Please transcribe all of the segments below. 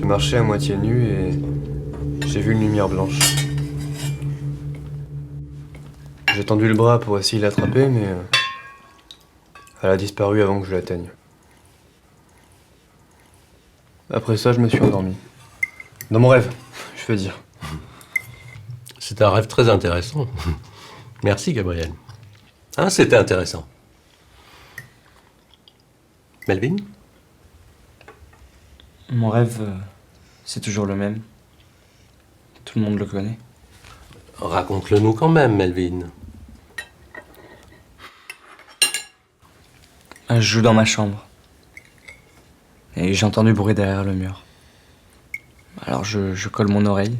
marchais à moitié nu et j'ai vu une lumière blanche. J'ai tendu le bras pour essayer de l'attraper, mais elle a disparu avant que je l'atteigne. Après ça, je me suis endormi. Dans mon rêve, je veux dire. C'est un rêve très intéressant. Merci, Gabriel. Hein, c'était intéressant. Melvin? Mon rêve, c'est toujours le même. Tout le monde le connaît. Raconte-le nous quand même, Melvin. Je joue dans ma chambre. Et j'ai entendu bruit derrière le mur. Alors je colle mon oreille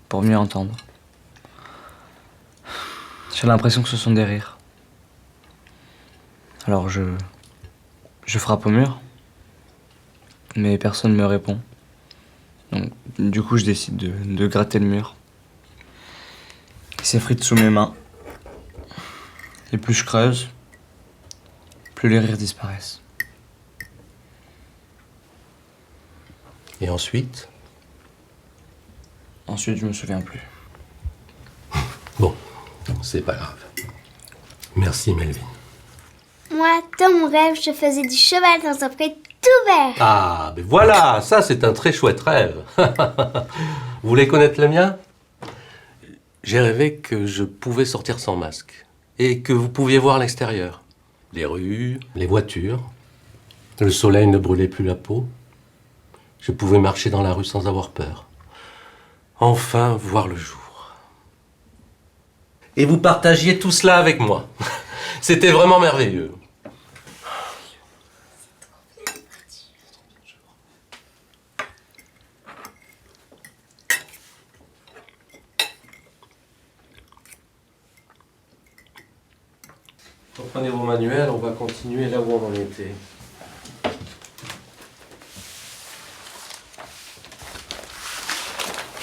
pour mieux entendre. J'ai l'impression que ce sont des rires. Alors je frappe au mur, mais personne ne me répond. Donc du coup je décide de gratter le mur. Il s'effrite sous mes mains. Et plus je creuse, plus les rires disparaissent. Et ensuite? Ensuite, je me souviens plus. Bon, c'est pas grave. Merci, Melvin. Moi, dans mon rêve, je faisais du cheval dans un pré tout vert. Ah, ben voilà, ça c'est un très chouette rêve. Vous voulez connaître le mien? J'ai rêvé que je pouvais sortir sans masque et que vous pouviez voir l'extérieur. Les rues, les voitures. Le soleil ne brûlait plus la peau. Je pouvais marcher dans la rue sans avoir peur. Enfin, voir le jour. Et vous partagiez tout cela avec moi. C'était vraiment merveilleux. Reprenez vos manuels, on va continuer là où on en était.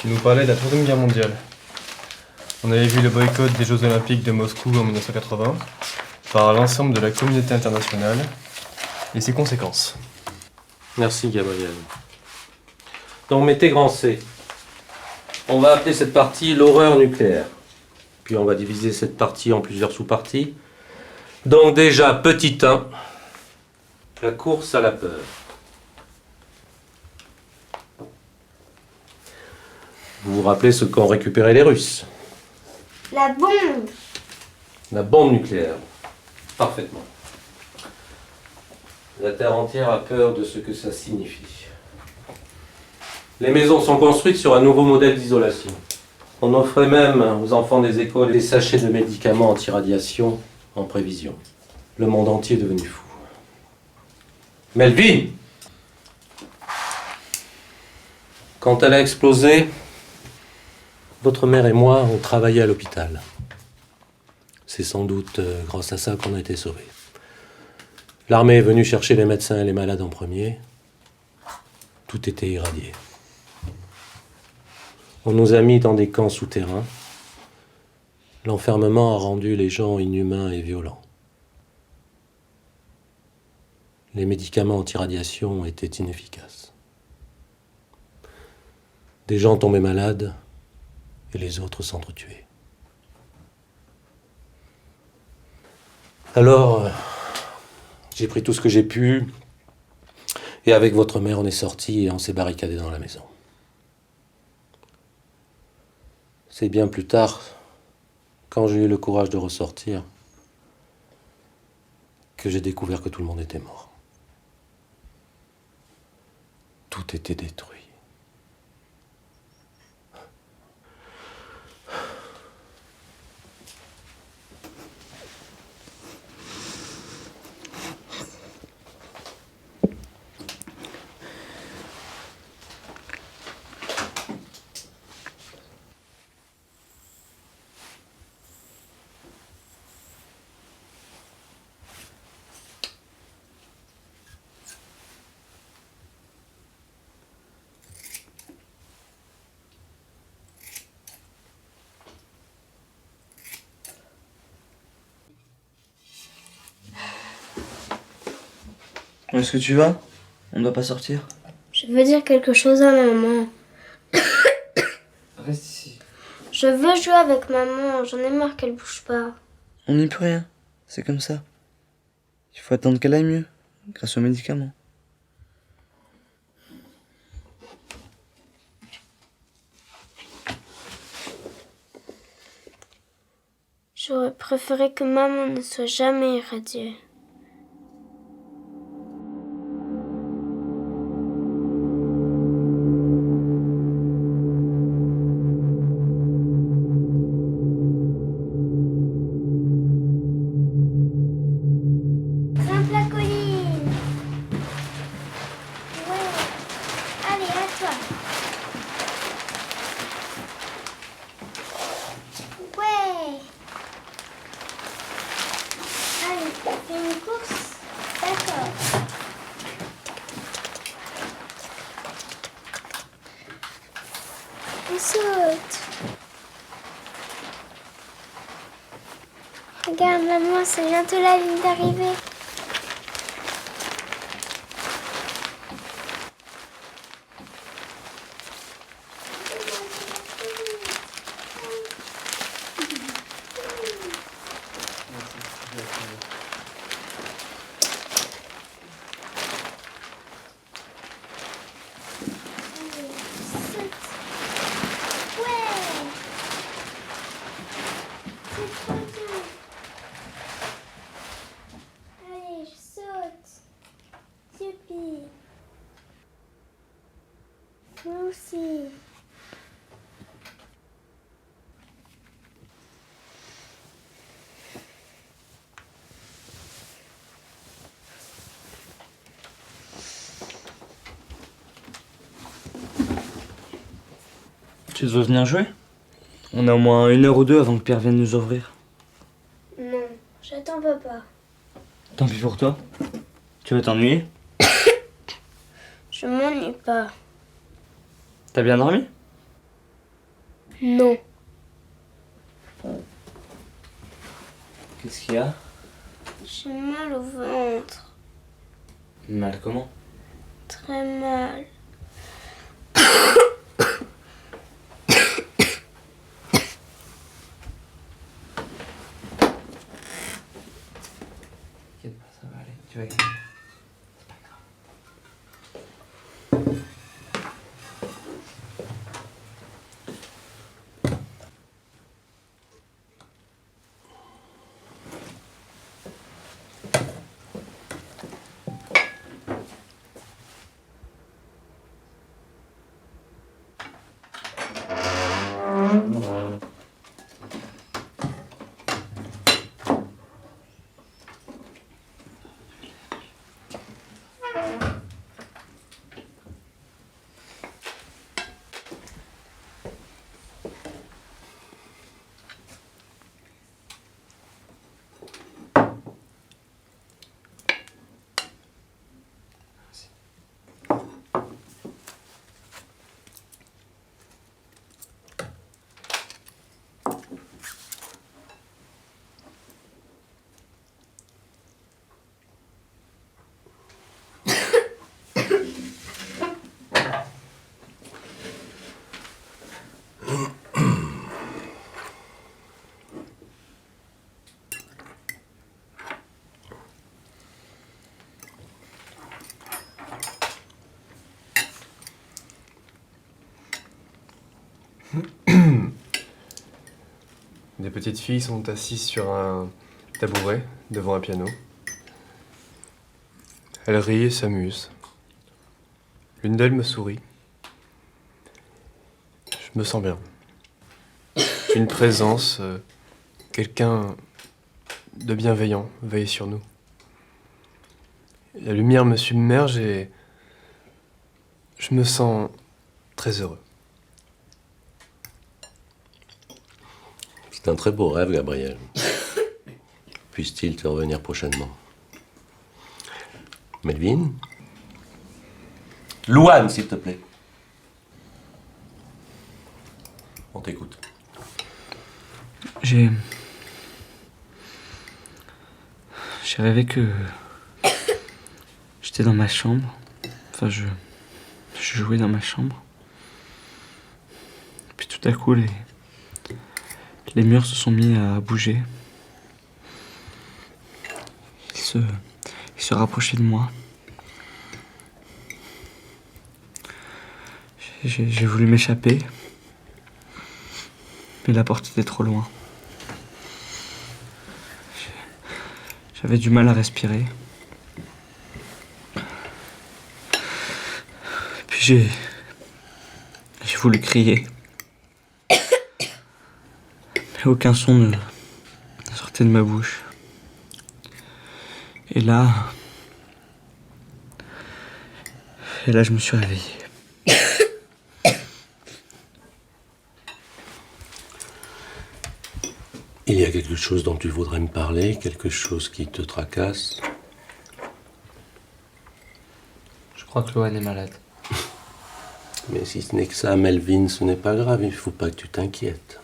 Tu nous parlais de la Troisième Guerre mondiale. On avait vu le boycott des Jeux Olympiques de Moscou en 1980 par l'ensemble de la communauté internationale et ses conséquences. Merci, Gabriel. Donc, mettez grand C. On va appeler cette partie l'horreur nucléaire. Puis on va diviser cette partie en plusieurs sous-parties. Donc déjà, petit 1, la course à la peur. Vous vous rappelez ce qu'ont récupéré les Russes? La bombe. La bombe nucléaire. Parfaitement. La Terre entière a peur de ce que ça signifie. Les maisons sont construites sur un nouveau modèle d'isolation. On offrait même aux enfants des écoles des sachets de médicaments anti-radiation en prévision. Le monde entier est devenu fou. Melvin! Quand elle a explosé, votre mère et moi, on travaillait à l'hôpital. C'est sans doute grâce à ça qu'on a été sauvés. L'armée est venue chercher les médecins et les malades en premier. Tout était irradié. On nous a mis dans des camps souterrains. L'enfermement a rendu les gens inhumains et violents. Les médicaments anti-radiation étaient inefficaces. Des gens tombaient malades et les autres s'entretuaient. Alors, j'ai pris tout ce que j'ai pu et avec votre mère, on est sortis et on s'est barricadé dans la maison. C'est bien plus tard, quand j'ai eu le courage de ressortir, que j'ai découvert que tout le monde était mort. Tout était détruit. Où est-ce que tu vas? On ne doit pas sortir? Je veux dire quelque chose à maman. Reste ici. Je veux jouer avec maman, j'en ai marre qu'elle bouge pas. On n'y peut rien. C'est comme ça. Il faut attendre qu'elle aille mieux, grâce aux médicaments. J'aurais préféré que maman ne soit jamais irradiée. Grimpe la colline. Ouais. Allez, à toi. Ouais. Allez, fais une course. D'accord. On saute. Regarde, maman, c'est bientôt la ligne d'arrivée. Allez, je saute. Youpi. Moi aussi. Tu veux venir jouer? On a au moins 1 heure ou 2 avant que Pierre vienne nous ouvrir. Non, j'attends papa. Tant pis pour toi. Tu vas t'ennuyer? Je m'ennuie pas. T'as bien dormi? Non. Qu'est-ce qu'il y a? J'ai mal au ventre. Mal comment? Très mal. T'inquiète pas, ça va aller. Tu vas gagner. C'est pas grave. Des petites filles sont assises sur un tabouret devant un piano. Elles rient et s'amusent. L'une d'elles me sourit. Je me sens bien. Une présence, quelqu'un de bienveillant veille sur nous. La lumière me submerge et je me sens très heureux. C'est un très beau rêve, Gabriel. Puisse-t-il te revenir prochainement. Melvin? Louane, s'il te plaît. On t'écoute. J'ai rêvé que j'étais dans ma chambre. Enfin, je je jouais dans ma chambre. Puis tout à coup, les murs se sont mis à bouger. Ils se rapprochaient de moi. J'ai voulu m'échapper. Mais la porte était trop loin. J'avais du mal à respirer. Puis j'ai voulu crier. Mais aucun son ne sortait de ma bouche. Et là, je me suis réveillé. Il y a quelque chose dont tu voudrais me parler, quelque chose qui te tracasse. Je crois que Loan est malade. Mais si ce n'est que ça, Melvin, ce n'est pas grave, il ne faut pas que tu t'inquiètes.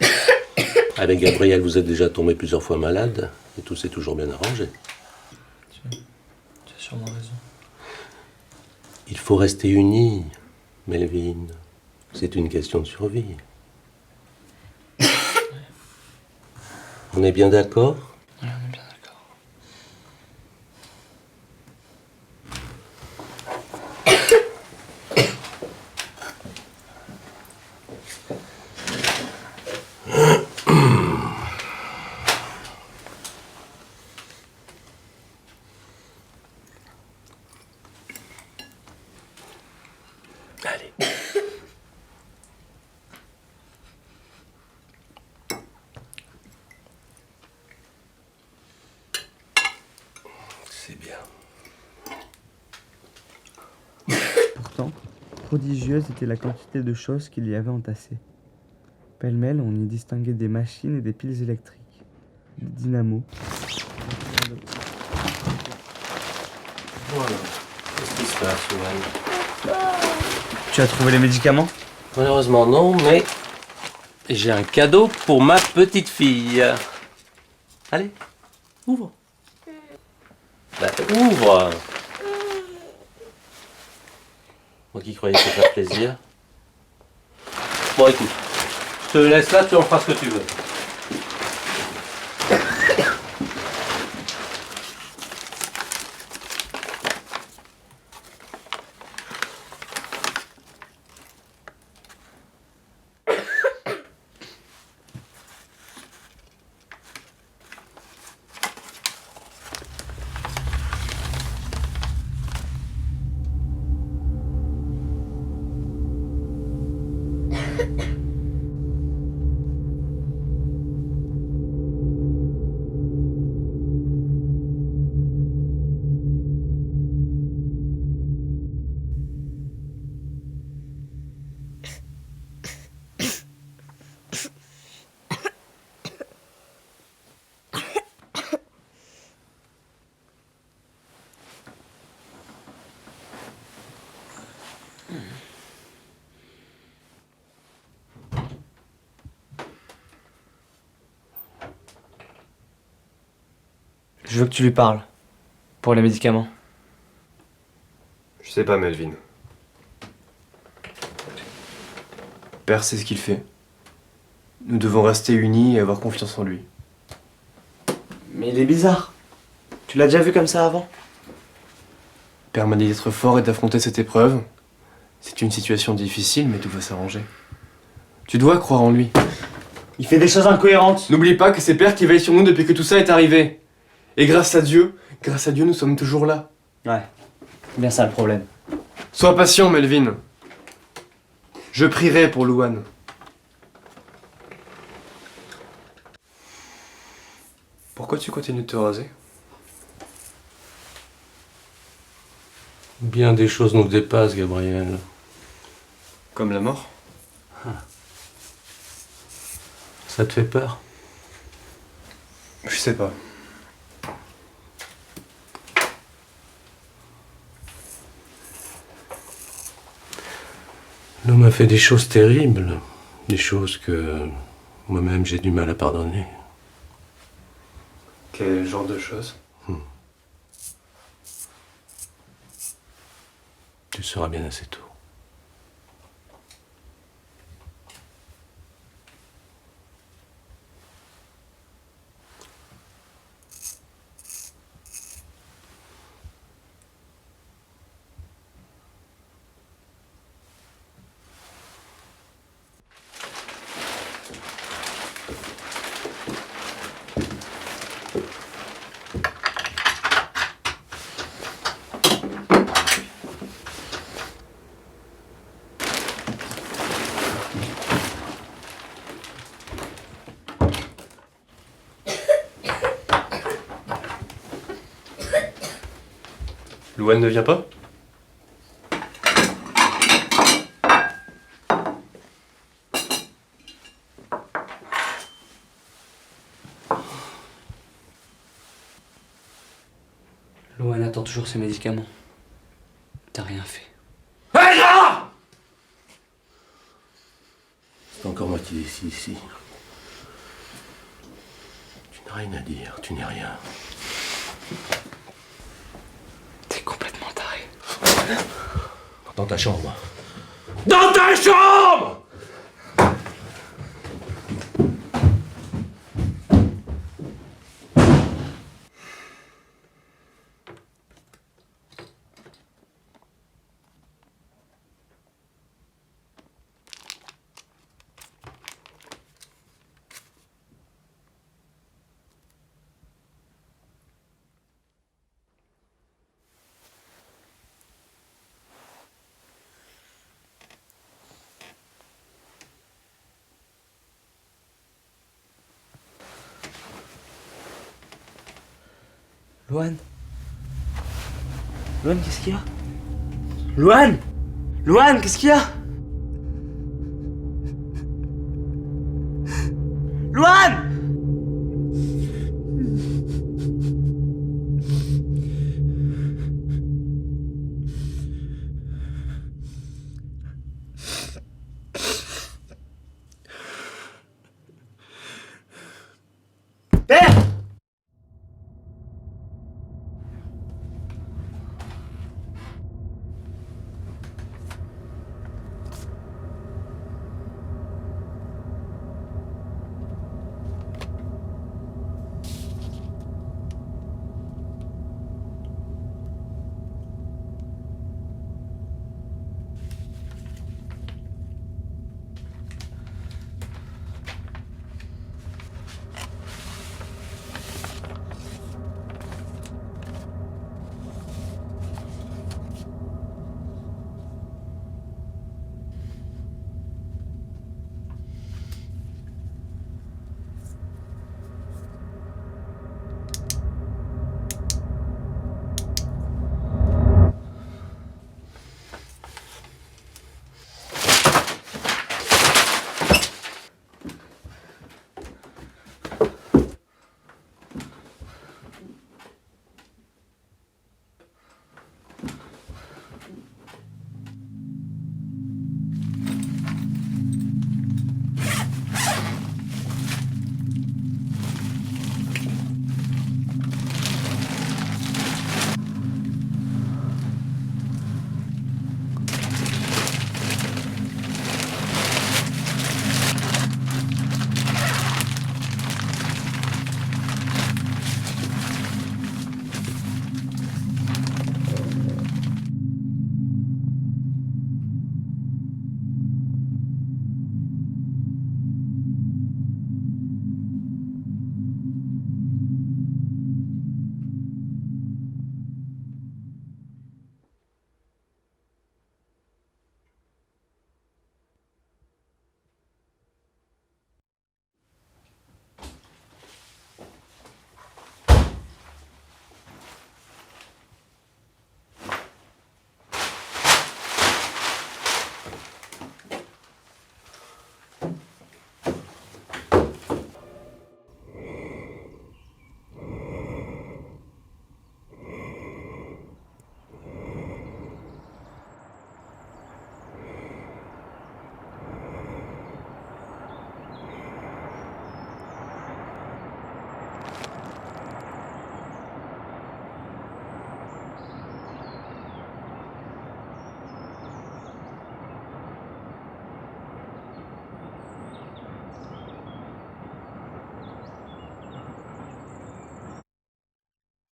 Avec Gabriel, vous êtes déjà tombé plusieurs fois malade, et tout s'est toujours bien arrangé. Tu as sûrement raison. Il faut rester unis, Melvin. C'est une question de survie. On est bien d'accord? Oui, on est bien d'accord. Allez. C'est bien. Pourtant, prodigieuse était la quantité de choses qu'il y avait entassées. Pêle-mêle, on y distinguait des machines et des piles électriques, des dynamos. Voilà. Qu'est-ce qui se passe, Johan? Tu as trouvé les médicaments? Malheureusement non, mais j'ai un cadeau pour ma petite fille. Allez, ouvre. Bah, ouvre. Moi qui croyais te faire plaisir. Bon, écoute, je te laisse là, tu en feras ce que tu veux. Je veux que tu lui parles. Pour les médicaments. Je sais pas, Melvin. Père sait ce qu'il fait. Nous devons rester unis et avoir confiance en lui. Mais il est bizarre. Tu l'as déjà vu comme ça avant? Père m'a dit d'être fort et d'affronter cette épreuve. C'est une situation difficile, mais tout va s'arranger. Tu dois croire en lui. Il fait des choses incohérentes. N'oublie pas que c'est Père qui veille sur nous depuis que tout ça est arrivé. Et grâce à Dieu, nous sommes toujours là. Ouais. C'est bien ça le problème. Sois patient, Melvin. Je prierai pour Louane. Pourquoi tu continues de te raser? Bien des choses nous dépassent, Gabriel. Comme la mort? Ça te fait peur? Je sais pas. L'homme a fait des choses terribles, des choses que moi-même j'ai du mal à pardonner. Quel genre de choses? Tu le sauras bien assez tôt. Louane ne vient pas? Louane attend toujours ses médicaments. T'as rien fait. C'est encore moi qui décide ici. Tu n'as rien à dire, tu n'es rien. T'es complètement taré. Dans ta chambre. Dans ta chambre! Louane? Louane, qu'est-ce qu'il y a? Louane! Louane, qu'est-ce qu'il y a? Louane! Père!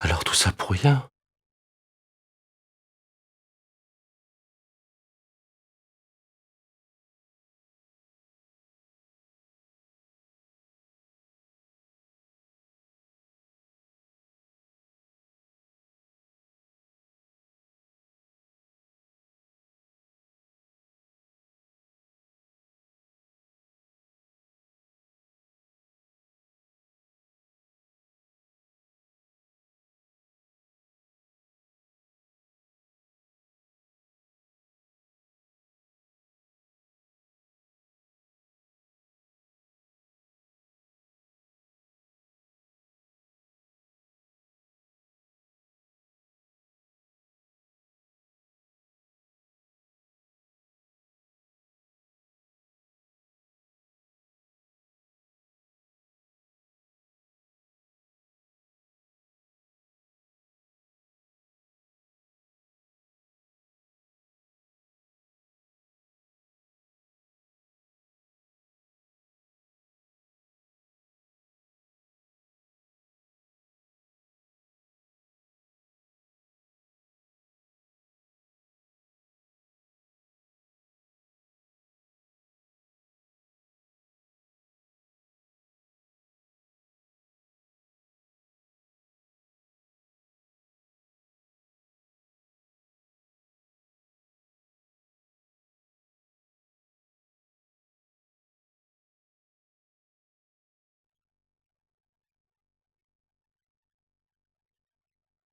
Alors tout ça pour rien?